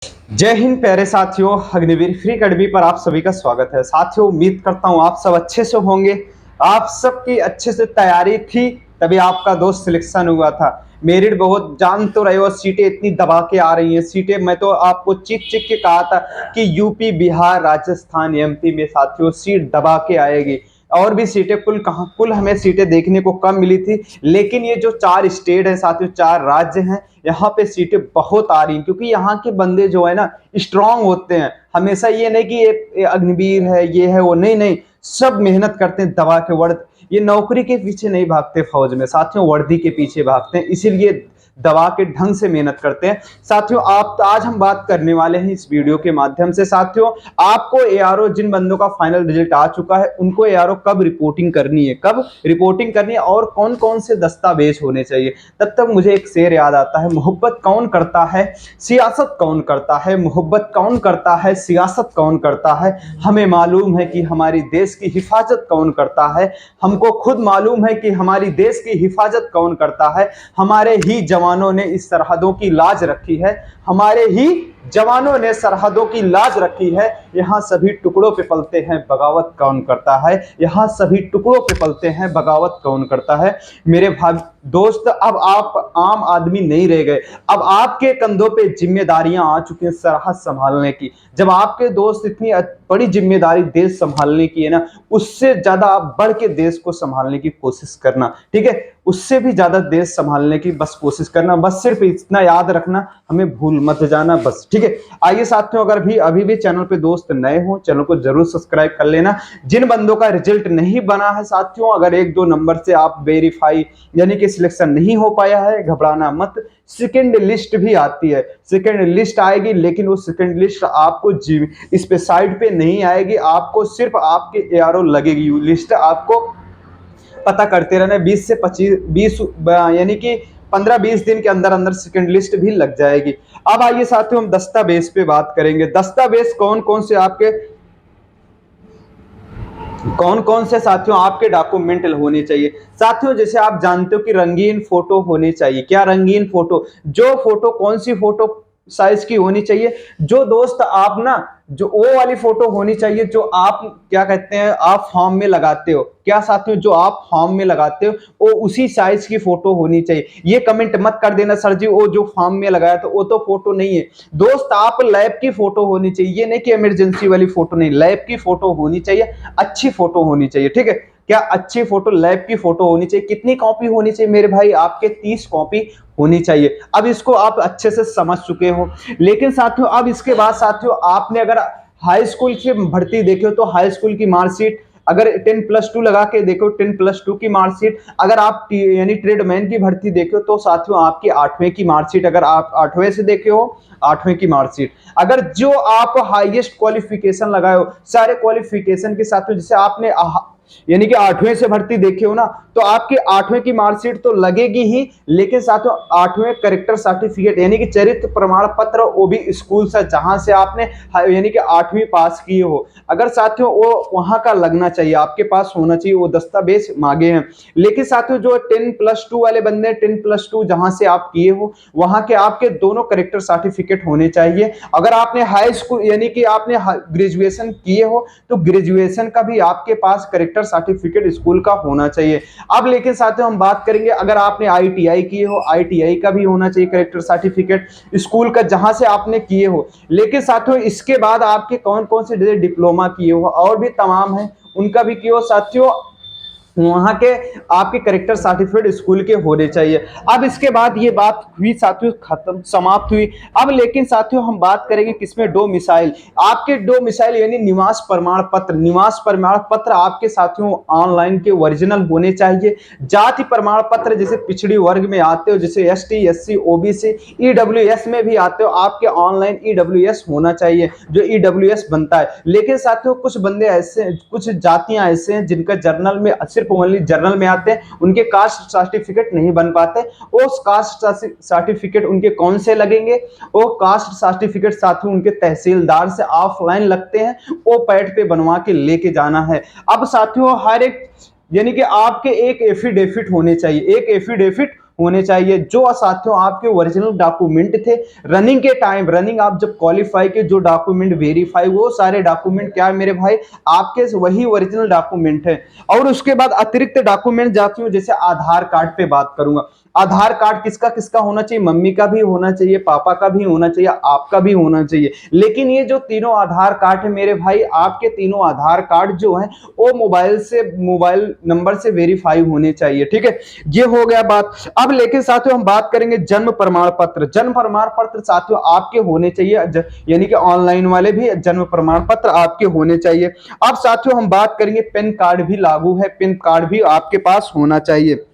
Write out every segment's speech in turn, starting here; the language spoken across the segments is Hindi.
जय हिंद प्यारे साथियों, अग्निवीर फ्री अकेडमी पर आप सभी का स्वागत है। साथियों, उम्मीद करता हूं आप सब अच्छे से होंगे। आप सबकी अच्छे से तैयारी थी तभी आपका दोस्त सिलेक्शन हुआ था। मेरिट बहुत जान तो रहे हो, सीटें इतनी दबा के आ रही हैं। सीटें मैं तो आपको चीख चीख के कहा था कि यूपी, बिहार, राजस्थान, एमपी में साथियों सीट दबा के आएगी। और भी सीटें कुल हमें सीटें देखने को कम मिली थी, लेकिन ये जो 4 स्टेट है साथियों, 4 राज्य हैं, यहाँ पे सीटें बहुत आ रही हैं। क्योंकि यहाँ के बंदे जो है ना स्ट्रांग होते हैं। हमेशा ये नहीं कि ये अग्निवीर है, ये है वो, नहीं नहीं, सब मेहनत करते हैं दबा के। वर्द ये नौकरी के पीछे नहीं भागते फौज में साथियों, वर्दी के पीछे भागते हैं, इसीलिए दबा के ढंग से मेहनत करते हैं। साथियों, आप आज हम बात करने वाले हैं इस वीडियो के माध्यम से साथियों, आपको एआरओ, जिन बंदों का फाइनल रिजल्ट आ चुका है उनको एआरओ कब रिपोर्टिंग करनी है, कब रिपोर्टिंग करनी है और कौन कौन से दस्तावेज होने चाहिए। तब तक मुझे एक शेर याद आता है, मोहब्बत कौन करता है, सियासत कौन करता है। मोहब्बत कौन करता है, सियासत कौन करता है। हमें मालूम है कि हमारी देश की हिफाजत कौन करता है। हमको खुद मालूम है कि हमारी देश की हिफाजत कौन करता है। हमारे ही जवानों ने इस सरहदों की लाज रखी है। हमारे ही जवानों ने सरहदों की लाज रखी है। यहाँ सभी टुकड़ों पे पलते हैं, बगावत कौन करता है। यहाँ सभी टुकड़ों पे पलते हैं, बगावत कौन करता है। मेरे भाई दोस्त, अब आप आम आदमी नहीं रह गए। अब आपके कंधों पे जिम्मेदारियां आ चुकी हैं सरहद संभालने की। जब आपके दोस्त इतनी बड़ी जिम्मेदारी देश संभालने की है ना, उससे ज्यादा आप बढ़ के देश को संभालने की कोशिश करना, ठीक है। उससे भी ज्यादा देश संभालने की बस कोशिश करना। बस सिर्फ इतना याद रखना, हमें भूल मत जाना बस, ठीक है। आइए साथियों, अगर भी अभी भी चैनल पे दोस्त नए हो, चैनल को जरूर सब्सक्राइब कर लेना। जिन बंदों का रिजल्ट नहीं बना है साथियों, अगर 1-2 नंबर से आप वेरीफाई यानी कि सिलेक्शन नहीं हो पाया है, घबराना मत। सेकेंड लिस्ट भी आती है, सेकेंड लिस्ट आएगी, लेकिन वो सेकेंड लिस्ट आपको इस पे साइड पे नहीं आएगी। आपको सिर्फ आपके एआरओ लगेगी लिस्ट। आपको पता करते रहना, 20 से 20 यानी कि 15-20 दिन के अंदर अंदर सेकेंड लिस्ट भी लग जाएगी। अब आइए साथियों, हम दस्तावेज पे बात करेंगे। दस्तावेज कौन कौन से साथियों आपके डॉक्यूमेंट होने चाहिए। साथियों, जैसे आप जानते हो कि रंगीन फोटो होनी चाहिए। क्या रंगीन फोटो? जो फोटो, कौन सी फोटो साइज की होनी चाहिए? जो दोस्त आप ना, जो वो वाली फोटो होनी चाहिए जो आप क्या कहते हैं, आप फॉर्म में लगाते हो। क्या साथियों, जो आप फॉर्म में लगाते हो वो उसी साइज की फोटो होनी चाहिए। ये कमेंट मत कर देना सर जी वो जो फॉर्म में लगाया तो वो तो फोटो नहीं है। दोस्त, आप लैब की फोटो होनी चाहिए, ये नहीं कि इमरजेंसी वाली फोटो नहीं, लैब की फोटो होनी चाहिए, अच्छी फोटो होनी चाहिए, ठीक है। क्या अच्छी फोटो, लैब की फोटो होनी चाहिए। कितनी कॉपी होनी चाहिए मेरे भाई? आपके 30 कॉपी होनी चाहिए। अब इसको आप अच्छे से समझ चुके हो। लेकिन साथियों, अब इसके बाद साथियों, आपने अगर हाई स्कूल की भर्ती देखे हो तो हाई स्कूल की मार्कशीट, अगर 10+2 लगा के देखो 10+2 की मार्कशीट, अगर आप यानी ट्रेडमैन की भर्ती देखे हो तो साथियों आपकी 8वीं की मार्कशीट, अगर आप 8वीं से देखे हो 8वीं की मार्कशीट, अगर जो आप हाईएस्ट क्वालिफिकेशन लगाए हो, सारे क्वालिफिकेशन के साथ, जैसे आपने यानी कि 8वीं से भर्ती देखे हो ना, तो आपकी 8वीं की मार्कशीट तो लगेगी ही, लेकिन साथियों 8वीं करेक्टर सर्टिफिकेट यानी कि चरित्र प्रमाण पत्र, वो भी स्कूल से जहां से आपने यानी कि 8वीं पास किए हो, अगर साथियों वो वहां का लगना चाहिए, आपके पास होना चाहिए। वो दस्तावेज मांगे हैं। लेकिन साथियों, जो 10+2 वाले बंदे, 10+2 जहां से आप किए हो वहां के आपके दोनों करेक्टर सर्टिफिकेट होने चाहिए। अगर आपने हाई स्कूल यानी कि आपने ग्रेजुएशन किए हो तो ग्रेजुएशन का भी आपके पास करेक्टर सर्टिफिकेट स्कूल का होना चाहिए। अब लेकिन साथियों हम बात करेंगे, अगर आपने आईटीआई किए हो, आईटीआई का भी होना चाहिए करेक्टर सर्टिफिकेट स्कूल का जहां से आपने किए हो। लेकिन साथियों, इसके बाद आपके कौन कौन से डिप्लोमा किए हो और भी तमाम है, उनका भी किए हो साथियों, वहां के आपके करेक्टर सर्टिफिकेट स्कूल के होने चाहिए। अब इसके बाद ये बात हुई साथियों, खत्म, समाप्त हुई। अब लेकिन साथियों हम बात करेंगे किसमें, डोमिसाइल। आपके डोमिसाइल यानी निवास प्रमाण पत्र, निवास प्रमाण पत्र आपके साथियों ऑनलाइन के ओरिजिनल होने चाहिए। जाति प्रमाण पत्र, जैसे पिछड़ी वर्ग में आते हो, जैसे एसटी, एससी, ओबीसी, ईडब्ल्यूएस में भी आते हो, आपके ऑनलाइन ईडब्ल्यूएस होना चाहिए, जो ईडब्ल्यूएस बनता है। लेकिन साथियों कुछ बंदे ऐसे, कुछ जातियां ऐसे हैं जिनका जर्नल में, सिर्फ ओनली जर्नल में आते हैं, उनके कास्ट सर्टिफिकेट नहीं बन पाते। उस कास्ट सर्टिफिकेट उनके कौन से लगेंगे? वो कास्ट सर्टिफिकेट साथियों उनके तहसीलदार से ऑफलाइन लगते हैं, वो पैड पे बनवा के लेके जाना है। अब साथियों हर एक यानी कि आपके एक एफिडेविट होने चाहिए, एक एफिडेविट होने चाहिए। जो साथियों आपके ओरिजिनल डॉक्यूमेंट थे रनिंग के टाइम, रनिंग आप जब क्वालिफाई के जो डॉक्यूमेंट वेरीफाई, वो सारे डॉक्यूमेंट क्या है मेरे भाई, आपके वही ओरिजिनल डॉक्यूमेंट है। और उसके बाद अतिरिक्त डॉक्यूमेंट जाती हूँ, जैसे आधार कार्ड पे बात करूंगा। आधार कार्ड किसका किसका होना चाहिए, मम्मी का भी होना चाहिए, पापा का भी होना चाहिए, आपका भी होना चाहिए। लेकिन ये जो तीनों आधार कार्ड है मेरे भाई, आपके तीनों आधार कार्ड जो है वो मोबाइल नंबर से वेरीफाई होने चाहिए, ठीक है। ये हो गया बात। अब लेकिन साथियों हम बात करेंगे जन्म प्रमाण पत्र। जन्म प्रमाण पत्र साथियों आपके होने चाहिए, यानी कि ऑनलाइन वाले भी जन्म प्रमाण पत्र आपके होने चाहिए। अब साथियों हम बात करेंगे पैन कार्ड भी लागू है, पैन कार्ड भी आपके पास होना चाहिए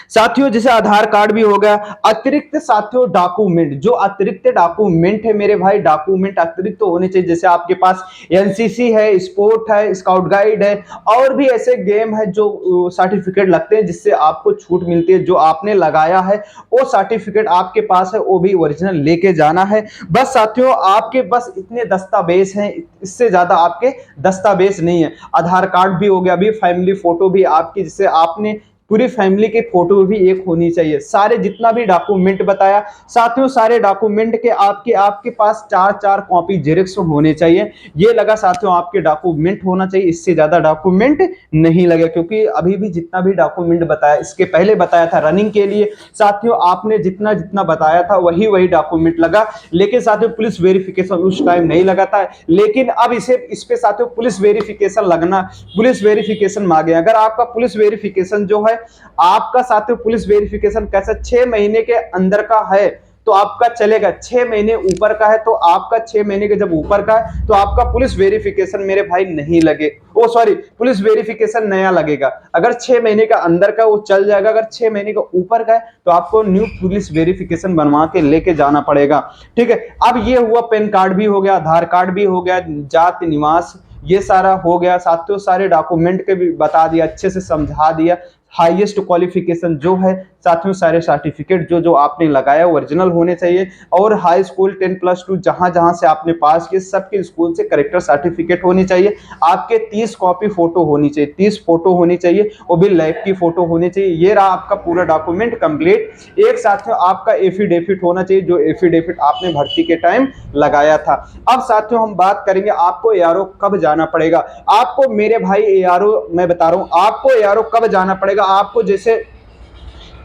साथियों। जैसे आधार कार्ड भी हो गया। अतिरिक्त साथियों डॉक्यूमेंट, जो अतिरिक्त डॉक्यूमेंट है मेरे भाई, डॉक्यूमेंट अतिरिक्त तो होने चाहिए। जैसे आपके पास एनसीसी है, स्पोर्ट है, स्काउट गाइड है, और भी ऐसे गेम है जो सर्टिफिकेट लगते हैं जिससे आपको छूट मिलती है, जो आपने लगाया है वो सर्टिफिकेट आपके पास है, वो भी ओरिजिनल लेके जाना है। बस साथियों आपके बस इतने दस्तावेज हैं, इससे ज्यादा आपके दस्तावेज नहीं है। आधार कार्ड भी हो गया, अभी फैमिली फोटो भी आपकी, जिससे आपने पूरी फैमिली की फोटो भी एक होनी चाहिए। सारे जितना भी डॉक्यूमेंट बताया साथियों, सारे डॉक्यूमेंट के आपके आपके पास 4 कॉपी जेरॉक्स होने चाहिए। ये लगा साथियों आपके डॉक्यूमेंट होना चाहिए, इससे ज्यादा डॉक्यूमेंट नहीं लगे, क्योंकि अभी भी जितना भी डॉक्यूमेंट बताया, इसके पहले बताया था रनिंग के लिए साथियों, आपने जितना जितना बताया था वही वही डॉक्यूमेंट लगा। लेकिन साथियों पुलिस वेरिफिकेशन उस टाइम नहीं लगा था, लेकिन अब इस पे साथियों पुलिस वेरिफिकेशन लगना, पुलिस वेरिफिकेशन मांगे। अगर आपका पुलिस वेरिफिकेशन जो है, आपका साथियों पुलिस वेरिफिकेशन कैसा 6 महीने के अंदर का है तो आपका चलेगा, 6 महीने ऊपर का है तो आपका, 6 महीने के जब ऊपर का है तो आपका पुलिस वेरिफिकेशन मेरे भाई नहीं लगे, ओ सॉरी पुलिस वेरिफिकेशन नया लगेगा। अगर 6 महीने का अंदर का वो चल जाएगा, अगर 6 महीने का ऊपर का है तो आपको न्यू पुलिस वेरिफिकेशन बनवा के लेके जाना पड़ेगा, ठीक है। अब ये हुआ पैन कार्ड भी हो गया, आधार कार्ड भी हो गया, जाति निवास ये सारा हो गया साथियों, सारे डॉक्यूमेंट के भी बता दिया, अच्छे से समझा दिया। हाईएस्ट क्वालिफिकेशन जो है साथियों, सारे सर्टिफिकेट जो जो आपने लगाया ओरिजिनल होने चाहिए। और हाई स्कूल 10+2 जहां जहां से आपने पास किए सबके स्कूल से करेक्टर सर्टिफिकेट होनी चाहिए। आपके 30 कॉपी फोटो होनी चाहिए, 30 फोटो होनी चाहिए, वो भी लैब की फोटो होनी चाहिए। ये रहा आपका पूरा डॉक्यूमेंट कंप्लीट। एक साथियों आपका एफिडेविट होना चाहिए, जो एफिडेविट आपने भर्ती के टाइम लगाया था। अब साथियों हम बात करेंगे आपको एआरओ कब जाना पड़ेगा। आपको मेरे भाई एआरओ मैं बता रहा हूं, आपको एआरओ कब जाना पड़ेगा। आपको जैसे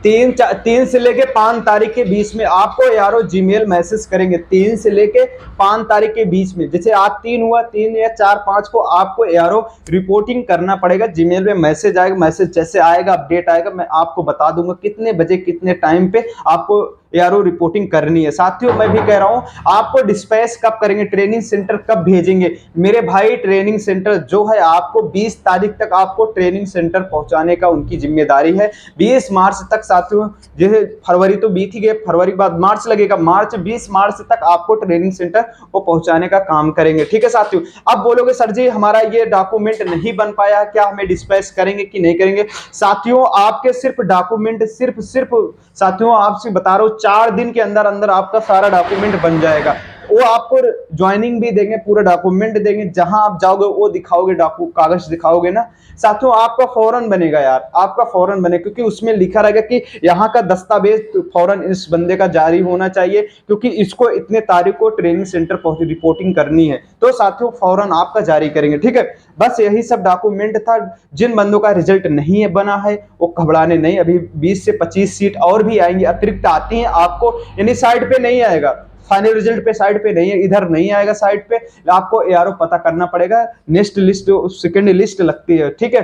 3 से लेके 5 तारीख के बीच में आपको यारो जीमेल मैसेज करेंगे, 3 से लेके 5 तारीख के बीच में। जैसे आज 3 हुआ, 3 या 4 5 को आपको यारो रिपोर्टिंग करना पड़ेगा। जीमेल में मैसेज आएगा, मैसेज जैसे आएगा अपडेट आएगा, मैं आपको बता दूंगा कितने बजे कितने टाइम पे आपको यारो रिपोर्टिंग करनी है। साथियों मैं भी कह रहा हूं आपको डिस्पैच कब करेंगे, ट्रेनिंग सेंटर कब भेजेंगे मेरे भाई। ट्रेनिंग सेंटर जो है आपको 20 तारीख तक आपको ट्रेनिंग सेंटर पहुंचाने का उनकी जिम्मेदारी है। 20 मार्च तक साथियों, जैसे फरवरी तो बीत ही गए, फरवरी के बाद मार्च लगेगा, 20 मार्च तक आपको ट्रेनिंग सेंटर वो पहुंचाने का काम करेंगे, ठीक है साथियों। अब बोलोगे सर जी हमारा ये डॉक्यूमेंट नहीं बन पाया, क्या हमें डिस्पैच करेंगे कि नहीं करेंगे। साथियों आपके सिर्फ डॉक्यूमेंट सिर्फ साथियों आपसे बता रहा हूं 4 दिन के अंदर अंदर आपका सारा डॉक्यूमेंट बन जाएगा। वो आपको ज्वाइनिंग भी देंगे, पूरा डॉक्यूमेंट देंगे, जहां आप जाओगे वो दिखाओगे, कागज दिखाओगे ना साथियों, आपका फौरन बनेगा यार, आपका फौरन बने, क्योंकि उसमें लिखा रहेगा कि यहाँ का दस्तावेज फौरन इस बंदे का जारी होना चाहिए, क्योंकि इसको इतने तारीख को ट्रेनिंग सेंटर पहुंच रिपोर्टिंग करनी है, तो साथियों फौरन आपका जारी करेंगे, ठीक है। बस यही सब डॉक्यूमेंट था। जिन बंदों का रिजल्ट नहीं है बना है वो घबराने नहीं, अभी 20 से 25 सीट और भी आएंगी, अतिरिक्त आती हैं आपको, यानी साइड पे नहीं आएगा, फाइनल रिजल्ट पे साइड पे नहीं है, इधर नहीं आएगा साइड पे, आपको एआरओ पता करना पड़ेगा, नेक्स्ट लिस्ट सेकंड लिस्ट लगती है, ठीक है।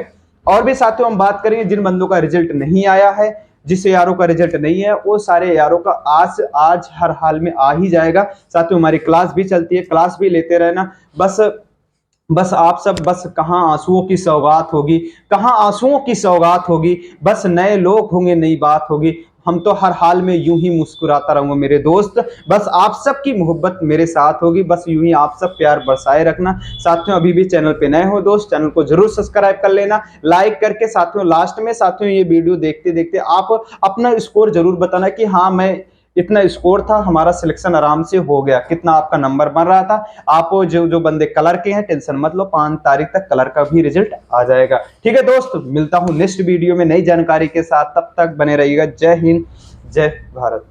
और भी साथियों हम बात करेंगे जिन बंदों का रिजल्ट नहीं आया है, जिस एआरओ का रिजल्ट नहीं है, वो सारे एआरओ का आज हर हाल में आ ही जाएगा। साथियों हमारी क्लास भी चलती है, क्लास भी लेते रहना। बस आप सब बस कहाँ आंसुओं की सौगात होगी, कहाँ आंसुओं की सौगात होगी, बस नए लोग होंगे नई बात होगी, हम तो हर हाल में यूं ही मुस्कुराता रहूंगा मेरे दोस्त, बस आप सबकी मोहब्बत मेरे साथ होगी, बस यूं ही आप सब प्यार बरसाए रखना। साथियों अभी भी चैनल पे नए हो दोस्त, चैनल को जरूर सब्सक्राइब कर लेना, लाइक करके। साथियों लास्ट में साथियों ये वीडियो देखते देखते आप अपना स्कोर जरूर बताना कि हाँ मैं इतना स्कोर था, हमारा सिलेक्शन आराम से हो गया। कितना आपका नंबर बन रहा था। आप जो जो बंदे कलर के हैं टेंशन मत लो, 5 तारीख तक कलर का भी रिजल्ट आ जाएगा। ठीक है दोस्त, मिलता हूं नेक्स्ट वीडियो में नई जानकारी के साथ, तब तक बने रहिएगा। जय हिंद, जय भारत।